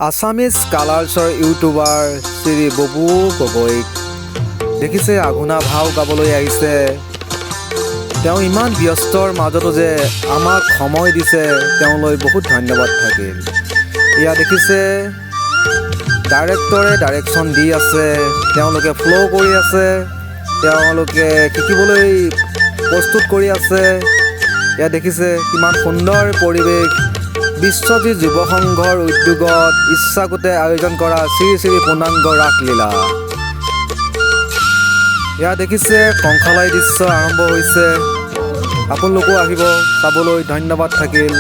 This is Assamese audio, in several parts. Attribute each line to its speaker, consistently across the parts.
Speaker 1: আছামিজ কালাৰ্ছৰ ইউটিউবাৰ শ্ৰী ববু গগৈক দেখিছে আঘোনা ভাও গাবলৈ আহিছে। তেওঁ ইমান ব্যস্তৰ মাজতো যে আমাক সময় দিছে, তেওঁলৈ বহুত ধন্যবাদ থাকিল। এয়া দেখিছে ডাইৰেক্টৰে ডাইৰেকশ্যন দি আছে, তেওঁলোকে ফ্ল' কৰি আছে, তেওঁলোকে শিকিবলৈ প্ৰস্তুত কৰি আছে। এয়া দেখিছে কিমান সুন্দৰ পৰিৱেশ। বিশ্বজিৎ যুৱ সংঘৰ উদ্যোগত ইচ্ছাকূতে আয়োজন কৰা শ্ৰী শ্ৰী পূৰ্ণাংগ ৰাসলীলা। এয়া দেখিছে কংসালাই দৃশ্য আৰম্ভ হৈছে। আপোনালোকো আহিব চাবলৈ, ধন্যবাদ থাকিল।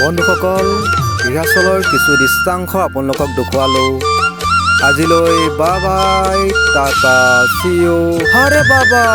Speaker 1: বন্ধুসকল, ৰিহাৰ্চলৰ কিছু দৃশ্যাংশ আপোনালোকক দেখুৱালোঁ। আজিলৈ bye bye, tata, see you, হৰে বাবা।